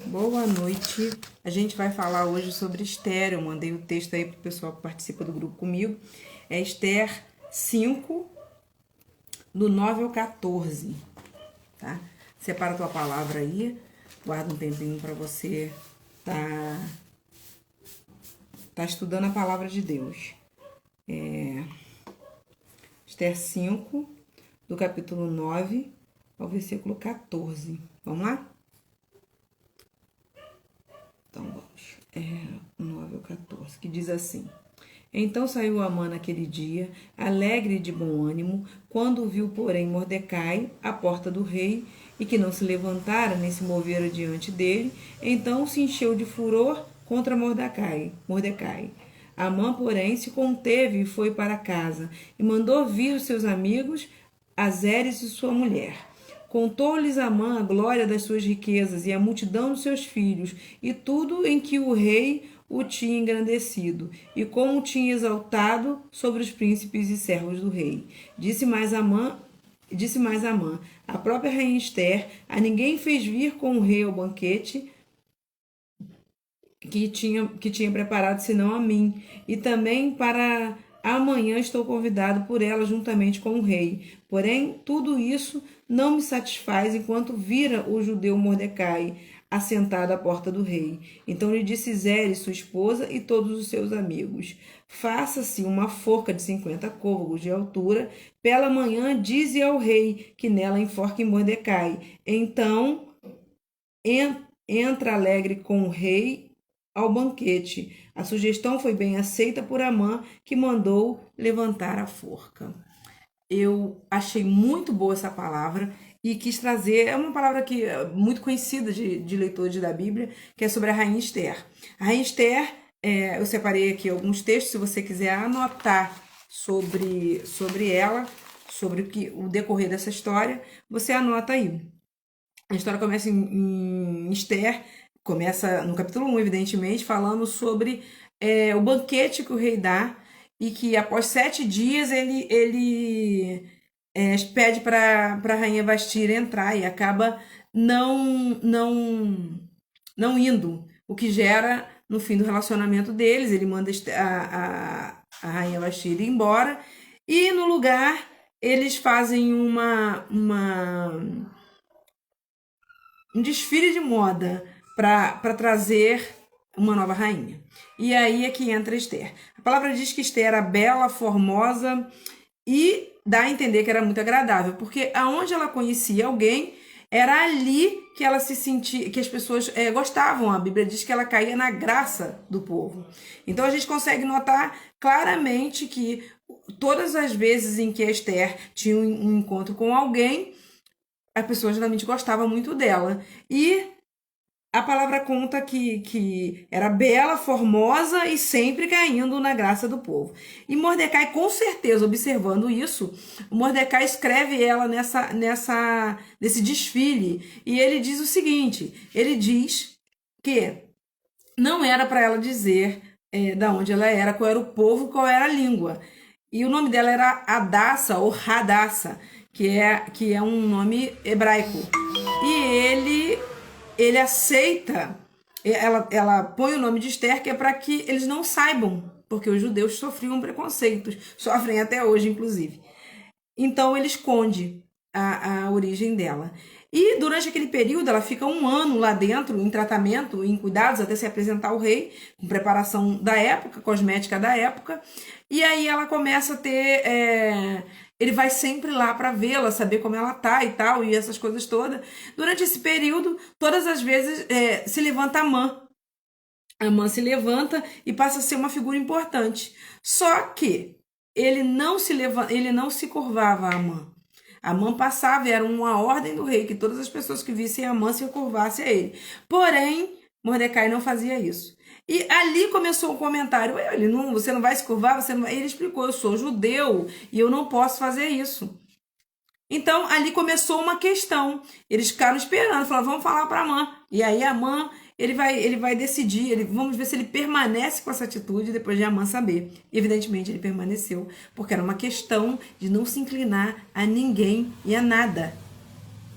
Boa noite. A gente vai falar hoje sobre Esther. Eu mandei o texto aí pro pessoal que participa do grupo comigo. É Esther 5, do 9 ao 14, tá? Separa a tua palavra aí, guarda um tempinho para você tá estudando a palavra de Deus. Esther 5, do capítulo 9 ao versículo 14. Vamos lá? Então vamos. 9 ao 14, que diz assim: Então saiu Amã naquele dia, alegre e de bom ânimo, quando viu, porém, Mordecai à porta do rei, e que não se levantara nem se movera diante dele, então se encheu de furor contra Mordecai. Amã, porém, se conteve e foi para casa, e mandou vir os seus amigos, Azeres e sua mulher. Contou-lhes Amã a glória das suas riquezas e a multidão dos seus filhos, e tudo em que o rei o tinha engrandecido, e como o tinha exaltado sobre os príncipes e servos do rei. Disse mais Amã, a própria rainha Esther, a ninguém fez vir com o rei ao banquete que tinha preparado, senão a mim. E também para amanhã estou convidado por ela juntamente com o rei. Porém, tudo isso não me satisfaz enquanto vira o judeu Mordecai assentado à porta do rei. Então lhe disse Zeres, sua esposa, e todos os seus amigos: Faça-se uma forca de 50 côvados de altura. Pela manhã, dize ao rei que nela enforque Mordecai. Então entra alegre com o rei ao banquete. A sugestão foi bem aceita por Amã, que mandou levantar a forca. Eu achei muito boa essa palavra e quis trazer, é uma palavra que é muito conhecida de leitores da Bíblia, que é sobre a rainha Esther. A rainha Esther, eu separei aqui alguns textos, se você quiser anotar sobre ela, sobre o decorrer dessa história, você anota aí. A história começa em Esther, começa no capítulo 1, evidentemente, falando sobre o banquete que o rei dá, e que após 7 dias ele pede para a rainha Vashti entrar e acaba não indo, o que gera no fim do relacionamento deles. Ele manda a rainha Vashti ir embora, e no lugar eles fazem um desfile de moda para trazer uma nova rainha. E aí é que entra Esther. A palavra diz que Esther era bela, formosa, e dá a entender que era muito agradável, porque aonde ela conhecia alguém, era ali que ela se sentia, que as pessoas gostavam. A Bíblia diz que ela caía na graça do povo. Então a gente consegue notar claramente que todas as vezes em que a Esther tinha um encontro com alguém, a pessoa geralmente gostava muito dela. E a palavra conta que era bela, formosa e sempre caindo na graça do povo. E Mordecai, com certeza, observando isso, Mordecai escreve ela nesse desfile. E ele diz o seguinte: ele diz que não era para ela dizer da onde ela era, qual era o povo, qual era a língua. E o nome dela era Hadassa ou Radassa, que é um nome hebraico. E ele aceita, ela põe o nome de Esther, que é para que eles não saibam, porque os judeus sofriam preconceitos, sofrem até hoje, inclusive. Então ele esconde a origem dela. E durante aquele período ela fica 1 ano lá dentro, em tratamento, em cuidados, até se apresentar ao rei, com preparação da época, cosmética da época. E aí ela começa a ter... ele vai sempre lá para vê-la, saber como ela tá e tal, e essas coisas todas. Durante esse período, todas as vezes se levanta Amã. Amã se levanta e passa a ser uma figura importante. Só que ele não se curvava a Amã. Amã passava, e era uma ordem do rei que todas as pessoas que vissem Amã se curvassem a ele. Porém, Mordecai não fazia isso. E ali começou o comentário: você não vai se curvar? Você não vai... Ele explicou: eu sou judeu e eu não posso fazer isso. Então ali começou uma questão. Eles ficaram esperando, falaram: vamos falar para Amã. E aí Amã, ele vai decidir, vamos ver se ele permanece com essa atitude depois de Amã saber. E, evidentemente ele permaneceu, porque era uma questão de não se inclinar a ninguém e a nada.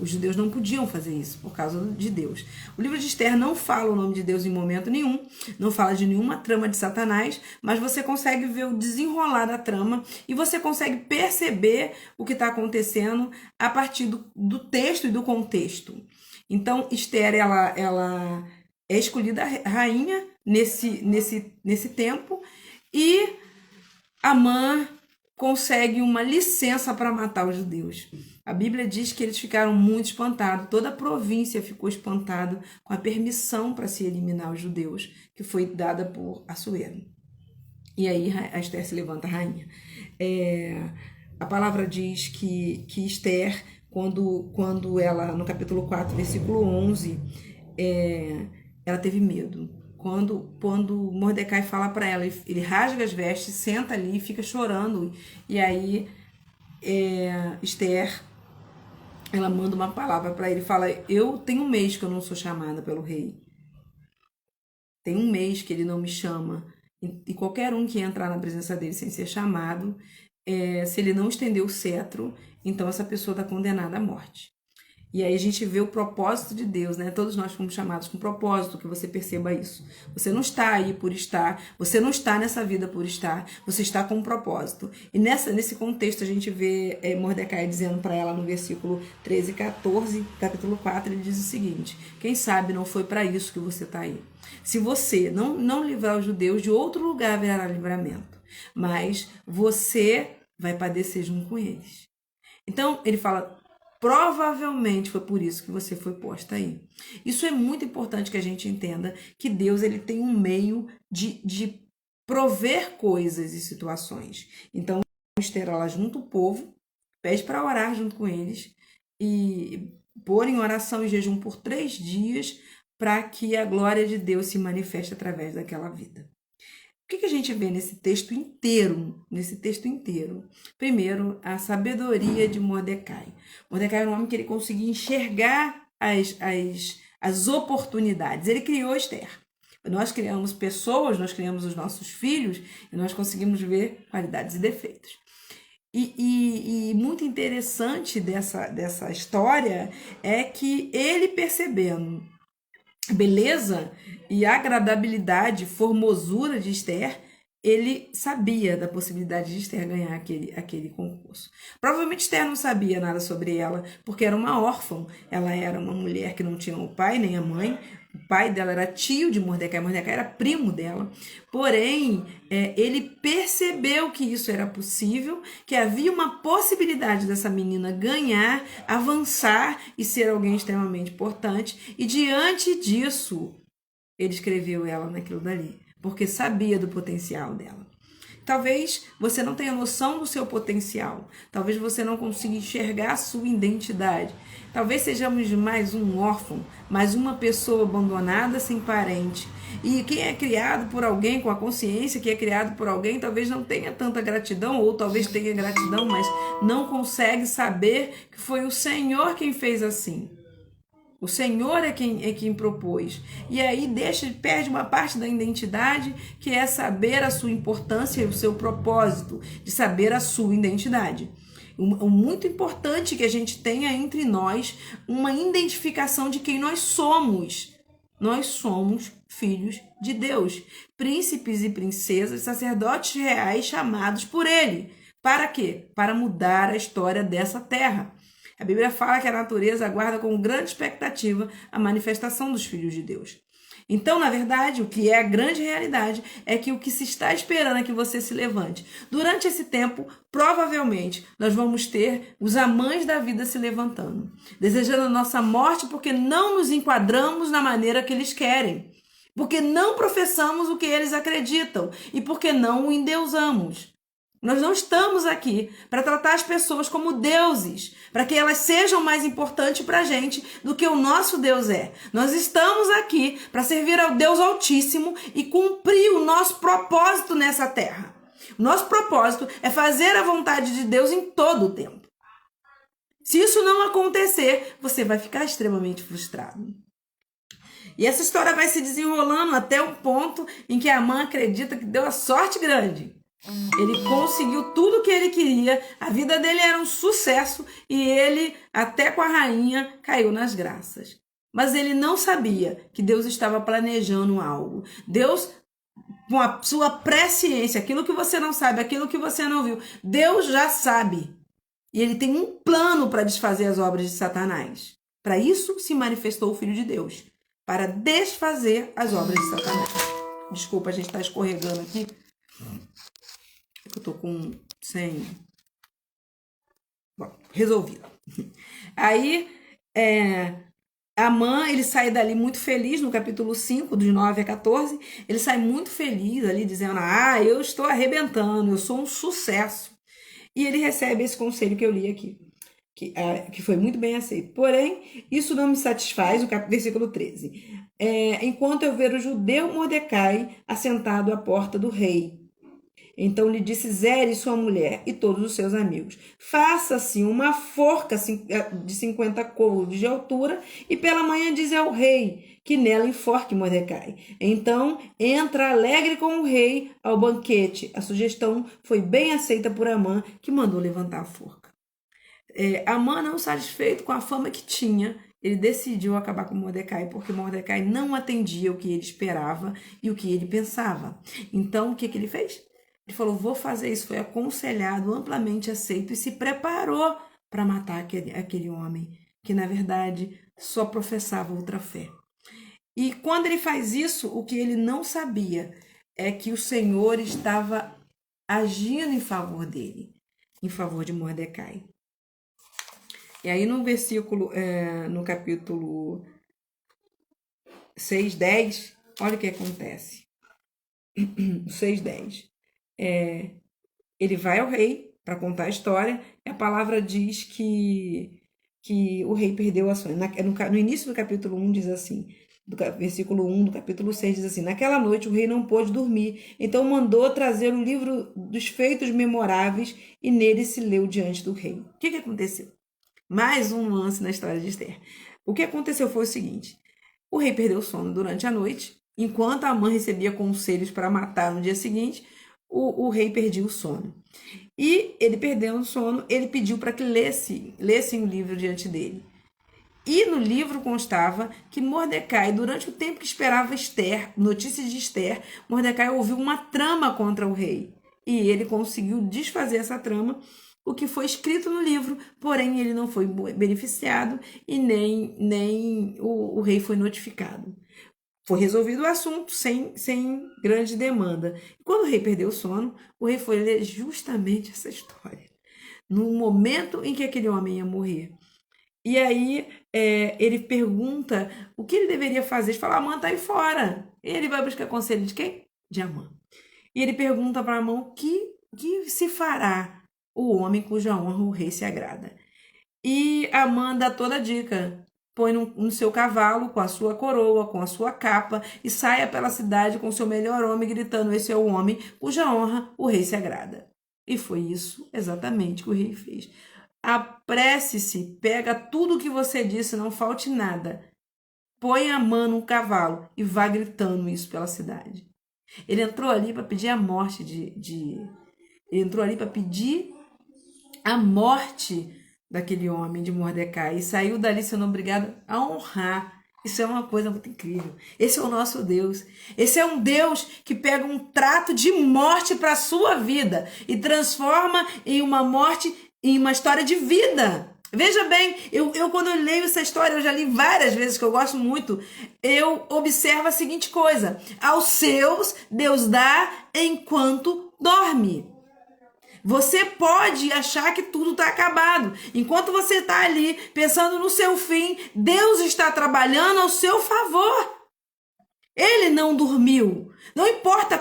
Os judeus não podiam fazer isso por causa de Deus. O livro de Esther não fala o nome de Deus em momento nenhum, não fala de nenhuma trama de Satanás, mas você consegue ver o desenrolar da trama e você consegue perceber o que está acontecendo a partir do texto e do contexto. Então, Esther, ela é escolhida rainha nesse tempo e Amã consegue uma licença para matar os judeus. A Bíblia diz que eles ficaram muito espantados, toda a província ficou espantada com a permissão para se eliminar os judeus, que foi dada por Assuero. E aí a Esther se levanta rainha. A palavra diz que Esther, quando ela, no capítulo 4, versículo 11, ela teve medo. Quando Mordecai fala para ela, ele rasga as vestes, senta ali e fica chorando. E aí Esther, ela manda uma palavra para ele, fala: eu tenho um mês que eu não sou chamada pelo rei. Tem um mês que ele não me chama. E qualquer um que entrar na presença dele sem ser chamado, se ele não estender o cetro, então essa pessoa está condenada à morte. E aí a gente vê o propósito de Deus, né? Todos nós fomos chamados com propósito, que você perceba isso. Você não está aí por estar, você não está nessa vida por estar, você está com um propósito. E nesse contexto a gente vê Mordecai dizendo para ela no versículo 13 e 14, capítulo 4, ele diz o seguinte: quem sabe não foi para isso que você está aí. Se você não livrar os judeus, de outro lugar haverá livramento, mas você vai padecer junto com eles. Então ele fala: provavelmente foi por isso que você foi posta aí. Isso é muito importante que a gente entenda que Deus, ele tem um meio de prover coisas e situações. Então, Esther, ela junta o povo, pede para orar junto com eles e pôr em oração e jejum por 3 dias para que a glória de Deus se manifeste através daquela vida. O que a gente vê nesse texto inteiro? Primeiro, a sabedoria de Mordecai. Mordecai era um homem que ele conseguia enxergar as oportunidades. Ele criou Esther. Nós criamos pessoas, nós criamos os nossos filhos e nós conseguimos ver qualidades e defeitos. E muito interessante dessa história é que ele, percebendo a beleza e agradabilidade, formosura de Esther, ele sabia da possibilidade de Esther ganhar aquele concurso. Provavelmente Esther não sabia nada sobre ela, porque era uma órfã. Ela era uma mulher que não tinha o pai nem a mãe. O pai dela era tio de Mordecai, Mordecai era primo dela. Porém, ele percebeu que isso era possível, que havia uma possibilidade dessa menina ganhar, avançar e ser alguém extremamente importante. E diante disso, ele escreveu ela naquilo dali, porque sabia do potencial dela. Talvez você não tenha noção do seu potencial. Talvez você não consiga enxergar a sua identidade. Talvez sejamos mais um órfão, mais uma pessoa abandonada sem parente. E quem é criado por alguém, com a consciência que é criado por alguém, talvez não tenha tanta gratidão, ou talvez tenha gratidão, mas não consegue saber que foi o Senhor quem fez assim. O Senhor é quem propôs. E aí perde uma parte da identidade, que é saber a sua importância e o seu propósito, de saber a sua identidade. Muito importante que a gente tenha entre nós uma identificação de quem nós somos. Nós somos filhos de Deus, príncipes e princesas, sacerdotes reais chamados por Ele. Para quê? Para mudar a história dessa terra. A Bíblia fala que a natureza aguarda com grande expectativa a manifestação dos filhos de Deus. Então, na verdade, o que é a grande realidade é que o que se está esperando é que você se levante. Durante esse tempo, provavelmente, nós vamos ter os Amãs da vida se levantando, desejando a nossa morte porque não nos enquadramos na maneira que eles querem, porque não professamos o que eles acreditam e porque não o endeusamos. Nós não estamos aqui para tratar as pessoas como deuses, para que elas sejam mais importantes para a gente do que o nosso Deus é. Nós estamos aqui para servir ao Deus Altíssimo e cumprir o nosso propósito nessa terra. O nosso propósito é fazer a vontade de Deus em todo o tempo. Se isso não acontecer, você vai ficar extremamente frustrado. E essa história vai se desenrolando até um ponto em que Amã acredita que deu a sorte grande. Ele conseguiu tudo o que ele queria, a vida dele era um sucesso e ele, até com a rainha, caiu nas graças. Mas ele não sabia que Deus estava planejando algo. Deus, com a sua presciência, aquilo que você não sabe, aquilo que você não viu, Deus já sabe. E ele tem um plano para desfazer as obras de Satanás. Para isso se manifestou o Filho de Deus, para desfazer as obras de Satanás. Desculpa, a gente está escorregando aqui. Eu tô com sem. Bom, resolvido. Aí, Amã, ele sai dali muito feliz, no capítulo 5, dos 9 a 14, ele sai muito feliz ali, dizendo, eu estou arrebentando, eu sou um sucesso. E ele recebe esse conselho que eu li aqui, que foi muito bem aceito. Porém, isso não me satisfaz, o versículo 13. Enquanto eu ver o judeu Mordecai assentado à porta do rei. Então lhe disse Zeres, sua mulher, e todos os seus amigos: faça-se uma forca de 50 côvados de altura, e pela manhã diz ao rei que nela enforque Mordecai. Então entra alegre com o rei ao banquete. A sugestão foi bem aceita por Amã, que mandou levantar a forca. Amã, não satisfeito com a fama que tinha, ele decidiu acabar com Mordecai, porque Mordecai não atendia o que ele esperava e o que ele pensava. Então, o que ele fez? Ele falou, vou fazer isso. Foi aconselhado, amplamente aceito e se preparou para matar aquele homem, que na verdade só professava outra fé. E quando ele faz isso, o que ele não sabia é que o Senhor estava agindo em favor dele, em favor de Mordecai. E aí no versículo, no capítulo 6:10, olha o que acontece. 6:10. Ele vai ao rei para contar a história, e a palavra diz que o rei perdeu a sonho. No início do capítulo 1 diz assim, versículo 1 do capítulo 6 diz assim, naquela noite o rei não pôde dormir, então mandou trazer o livro dos feitos memoráveis e nele se leu diante do rei. O que aconteceu? Mais um lance na história de Esther. O que aconteceu foi o seguinte, o rei perdeu o sono durante a noite, enquanto a mãe recebia conselhos para matar no dia seguinte, o rei perdia o sono. E ele perdendo o sono, ele pediu para que lessem o livro diante dele. E no livro constava que Mordecai, durante o tempo que esperava Esther, notícias de Esther, Mordecai ouviu uma trama contra o rei. E ele conseguiu desfazer essa trama, o que foi escrito no livro, porém ele não foi beneficiado e nem o rei foi notificado. Foi resolvido o assunto sem grande demanda. E quando o rei perdeu o sono, o rei foi ler justamente essa história, no momento em que aquele homem ia morrer. E aí ele pergunta o que ele deveria fazer. Ele fala, Amã está aí fora. E ele vai buscar conselho de quem? De Amã. E ele pergunta para Amã o que se fará o homem cuja honra o rei se agrada. E Amã dá toda a dica. Põe no seu cavalo, com a sua coroa, com a sua capa, e saia pela cidade com o seu melhor homem, gritando, esse é o homem cuja honra o rei se agrada. E foi isso exatamente que o rei fez. Apresse-se, pega tudo o que você disse, não falte nada. Põe a mão no cavalo e vá gritando isso pela cidade. Ele entrou ali para pedir a morte Ele entrou ali para pedir a morte daquele homem, de Mordecai, e saiu dali sendo obrigado a honrar. Isso é uma coisa muito incrível. Esse é o nosso Deus. Esse é um Deus que pega um trato de morte para a sua vida e transforma em uma morte, em uma história de vida. Veja bem, eu quando eu leio essa história, eu já li várias vezes, que eu gosto muito, eu observo a seguinte coisa: aos seus Deus dá enquanto dorme. Você pode achar que tudo está acabado. Enquanto você está ali pensando no seu fim, Deus está trabalhando ao seu favor. Ele não dormiu. Não importa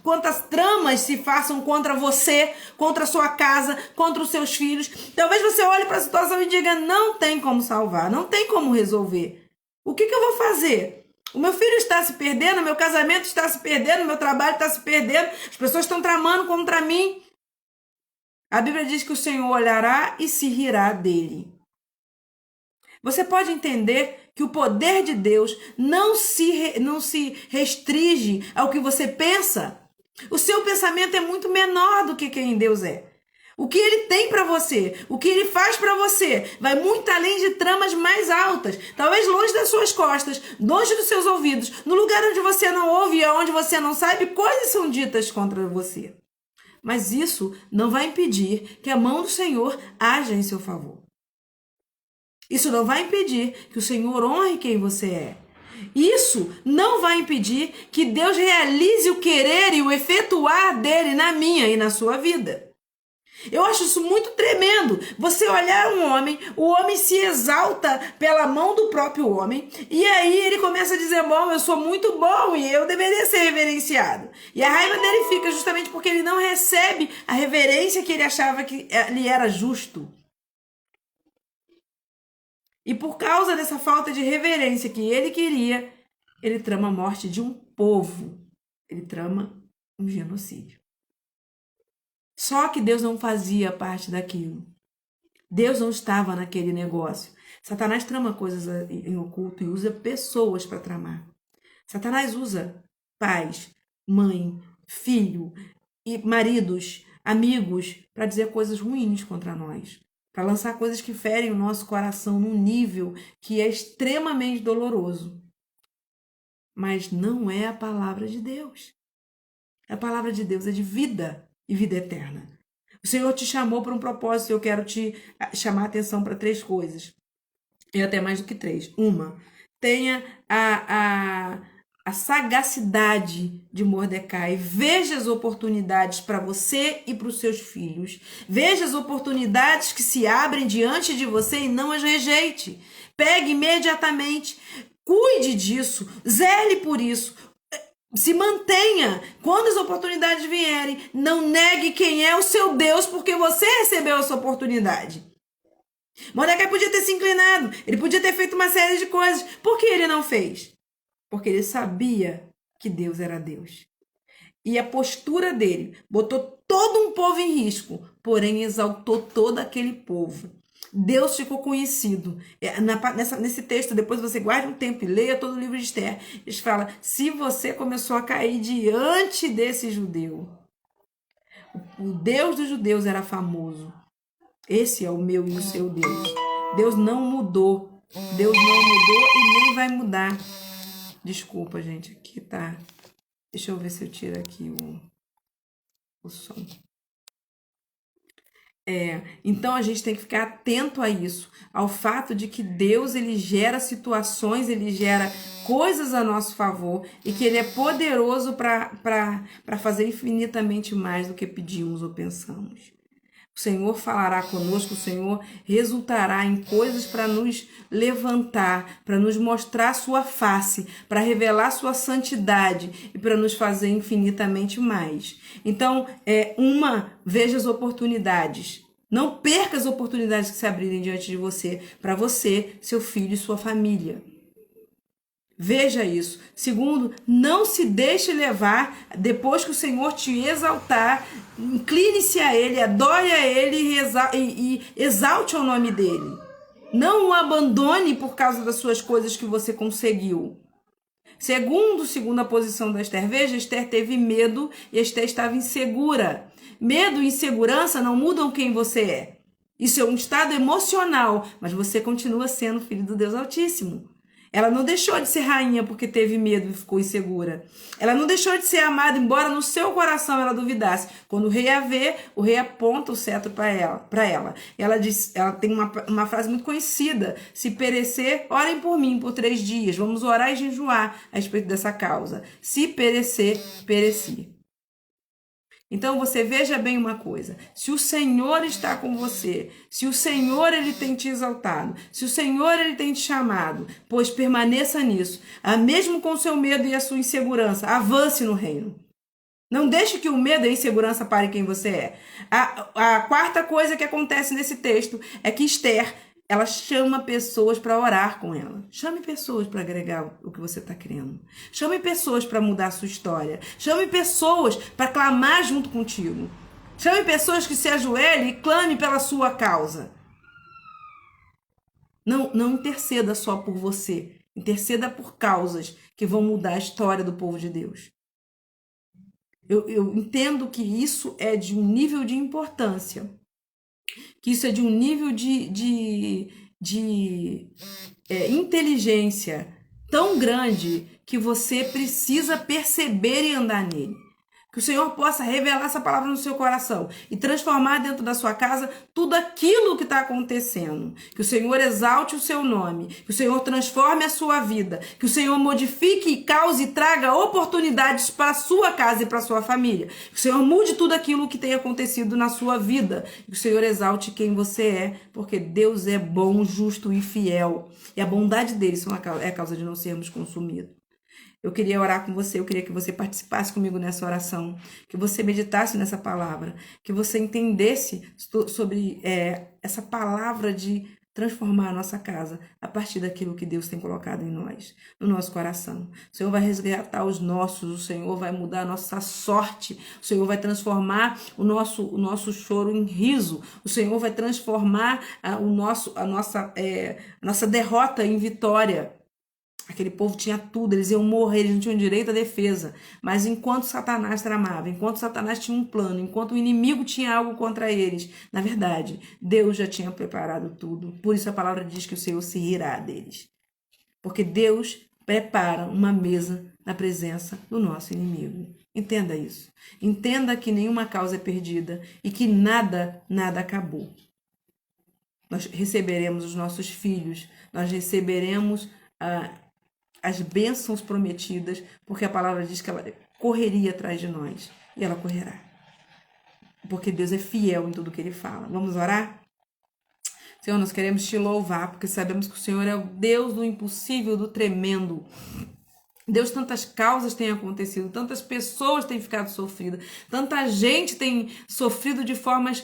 quantas tramas se façam contra você, contra a sua casa, contra os seus filhos. Talvez você olhe para a situação e diga, não tem como salvar, não tem como resolver. O que eu vou fazer? O meu filho está se perdendo, o meu casamento está se perdendo, o meu trabalho está se perdendo, as pessoas estão tramando contra mim. A Bíblia diz que o Senhor olhará e se rirá dele. Você pode entender que o poder de Deus não se restringe ao que você pensa. O seu pensamento é muito menor do que quem Deus é. O que ele tem para você, o que ele faz para você, vai muito além de tramas mais altas, talvez longe das suas costas, longe dos seus ouvidos, no lugar onde você não ouve e onde você não sabe, coisas são ditas contra você. Mas isso não vai impedir que a mão do Senhor haja em seu favor. Isso não vai impedir que o Senhor honre quem você é. Isso não vai impedir que Deus realize o querer e o efetuar dele na minha e na sua vida. Eu acho isso muito tremendo. Você olhar um homem, o homem se exalta pela mão do próprio homem, e aí ele começa a dizer, bom, eu sou muito bom e eu deveria ser reverenciado. E a raiva dele fica justamente porque ele não recebe a reverência que ele achava que lhe era justo. E por causa dessa falta de reverência que ele queria, ele trama a morte de um povo. Ele trama um genocídio. Só que Deus não fazia parte daquilo. Deus não estava naquele negócio. Satanás trama coisas em oculto e usa pessoas para tramar. Satanás usa pais, mãe, filho, e maridos, amigos para dizer coisas ruins contra nós. Para lançar coisas que ferem o nosso coração num nível que é extremamente doloroso. Mas não é a palavra de Deus. A palavra de Deus é de vida e vida eterna. O Senhor te chamou para um propósito e eu quero te chamar a atenção para 3 coisas. E até mais do que 3. Uma, tenha a sagacidade de Mordecai. Veja as oportunidades para você e para os seus filhos. Veja as oportunidades que se abrem diante de você e não as rejeite. Pegue imediatamente. Cuide disso. Zele por isso. Se mantenha. Quando as oportunidades vierem, não negue quem é o seu Deus, porque você recebeu essa oportunidade. Mordecai podia ter se inclinado, ele podia ter feito uma série de coisas. Por que ele não fez? Porque ele sabia que Deus era Deus. E a postura dele botou todo um povo em risco, porém exaltou todo aquele povo. Deus ficou conhecido. Nesse texto, depois você guarde um tempo e leia todo o livro de Esther. Eles falam, se você começou a cair diante desse judeu, o Deus dos judeus era famoso. Esse é o meu e o seu Deus. Deus não mudou. Deus não mudou e nem vai mudar. Desculpa, gente. Aqui tá. Deixa eu ver se eu tiro aqui o som. Então a gente tem que ficar atento a isso, ao fato de que Deus ele gera situações, ele gera coisas a nosso favor e que ele é poderoso para fazer infinitamente mais do que pedimos ou pensamos. O Senhor falará conosco, o Senhor resultará em coisas para nos levantar, para nos mostrar sua face, para revelar sua santidade e para nos fazer infinitamente mais. Então, veja as oportunidades. Não perca as oportunidades que se abrirem diante de você, para você, seu filho e sua família. Veja isso. Segundo, não se deixe levar depois que o Senhor te exaltar. Incline-se a Ele, adore a Ele e exalte o nome dEle. Não o abandone por causa das suas coisas que você conseguiu. Segunda posição da Esther. Veja, Esther teve medo e Esther estava insegura. Medo e insegurança não mudam quem você é. Isso é um estado emocional, mas você continua sendo filho do Deus Altíssimo. Ela não deixou de ser rainha porque teve medo e ficou insegura. Ela não deixou de ser amada, embora no seu coração ela duvidasse. Quando o rei a vê, o rei aponta o cetro para ela. Ela tem uma frase muito conhecida. Se perecer, orem por mim por 3 dias. Vamos orar e jejuar a respeito dessa causa. Se perecer, pereci. Então você veja bem uma coisa, se o Senhor está com você, se o Senhor ele tem te exaltado, se o Senhor ele tem te chamado, pois permaneça nisso, mesmo com o seu medo e a sua insegurança, avance no reino. Não deixe que o medo e a insegurança parem quem você é. A quarta coisa que acontece nesse texto é que Esther, ela chama pessoas para orar com ela. Chame pessoas para agregar o que você está querendo. Chame pessoas para mudar a sua história. Chame pessoas para clamar junto contigo. Chame pessoas que se ajoelhem e clame pela sua causa. Não interceda só por você. Interceda por causas que vão mudar a história do povo de Deus. Eu entendo que isso é de um nível de importância, que isso é de um nível de inteligência tão grande que você precisa perceber e andar nele. Que o Senhor possa revelar essa palavra no seu coração e transformar dentro da sua casa tudo aquilo que está acontecendo. Que o Senhor exalte o seu nome, que o Senhor transforme a sua vida, que o Senhor modifique e cause e traga oportunidades para a sua casa e para a sua família. Que o Senhor mude tudo aquilo que tem acontecido na sua vida. Que o Senhor exalte quem você é, porque Deus é bom, justo e fiel. E a bondade dele é a causa de não sermos consumidos. Eu queria orar com você, eu queria que você participasse comigo nessa oração, que você meditasse nessa palavra, que você entendesse sobre essa palavra de transformar a nossa casa a partir daquilo que Deus tem colocado em nós, no nosso coração. O Senhor vai resgatar os nossos, o Senhor vai mudar a nossa sorte, o Senhor vai transformar o nosso choro em riso, o Senhor vai transformar a nossa derrota em vitória. Aquele povo tinha tudo, eles iam morrer, eles não tinham direito à defesa. Mas enquanto Satanás tramava, enquanto Satanás tinha um plano, enquanto o inimigo tinha algo contra eles, na verdade, Deus já tinha preparado tudo. Por isso a palavra diz que o Senhor se rirá deles. Porque Deus prepara uma mesa na presença do nosso inimigo. Entenda isso. Entenda que nenhuma causa é perdida e que nada acabou. Nós receberemos os nossos filhos, nós receberemos as bênçãos prometidas, porque a palavra diz que ela correria atrás de nós, e ela correrá. Porque Deus é fiel em tudo que Ele fala. Vamos orar? Senhor, nós queremos Te louvar, porque sabemos que o Senhor é o Deus do impossível, do tremendo. Deus, tantas causas têm acontecido, tantas pessoas têm ficado sofridas, tanta gente tem sofrido de formas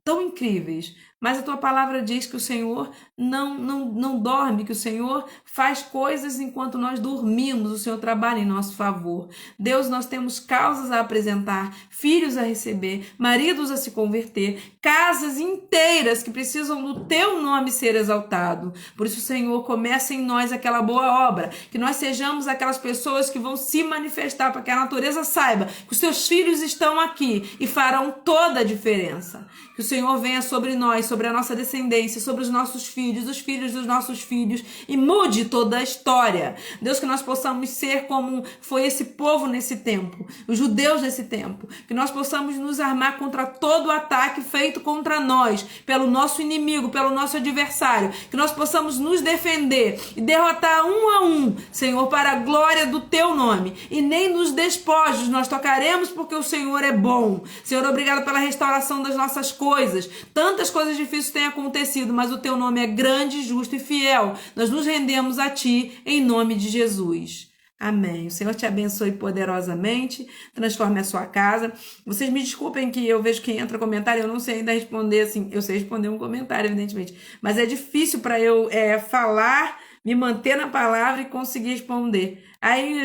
tão incríveis. Mas a tua palavra diz que o Senhor não dorme, que o Senhor faz coisas enquanto nós dormimos, o Senhor trabalha em nosso favor. Deus, nós temos causas a apresentar, filhos a receber, maridos a se converter, casas inteiras que precisam do teu nome ser exaltado. Por isso, Senhor, começa em nós aquela boa obra, que nós sejamos aquelas pessoas que vão se manifestar para que a natureza saiba que os teus filhos estão aqui e farão toda a diferença. Que o Senhor venha sobre nós, sobre a nossa descendência, sobre os nossos filhos, os filhos dos nossos filhos, e mude toda a história. Deus, que nós possamos ser como foi esse povo nesse tempo, os judeus nesse tempo, que nós possamos nos armar contra todo o ataque feito contra nós, pelo nosso inimigo, pelo nosso adversário, que nós possamos nos defender e derrotar um a um, Senhor, para a glória do teu nome, e nem nos despojos nós tocaremos, porque o Senhor é bom. Senhor, obrigado pela restauração das nossas coisas. Tantas coisas difíceis têm acontecido, mas o teu nome é grande, justo e fiel. Nós nos rendemos a ti em nome de Jesus. Amém. O Senhor te abençoe poderosamente, transforme a sua casa. Vocês me desculpem que eu vejo que entra comentário, eu não sei ainda responder assim, eu sei responder um comentário, evidentemente, mas é difícil para eu falar, me manter na palavra e conseguir responder. Aí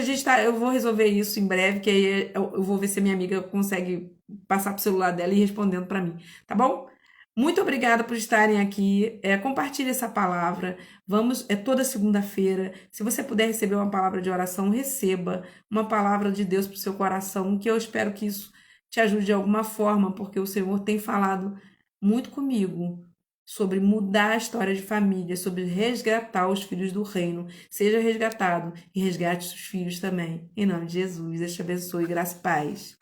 eu vou resolver isso em breve, que aí eu vou ver se a minha amiga consegue passar pro celular dela e ir respondendo para mim, tá bom? Muito obrigada por estarem aqui. Compartilhe essa palavra. Toda segunda-feira. Se você puder receber uma palavra de oração, receba uma palavra de Deus para o seu coração, que eu espero que isso te ajude de alguma forma, porque o Senhor tem falado muito comigo sobre mudar a história de família, sobre resgatar os filhos do reino. Seja resgatado e resgate os filhos também. Em nome de Jesus, Deus te abençoe, graça e paz.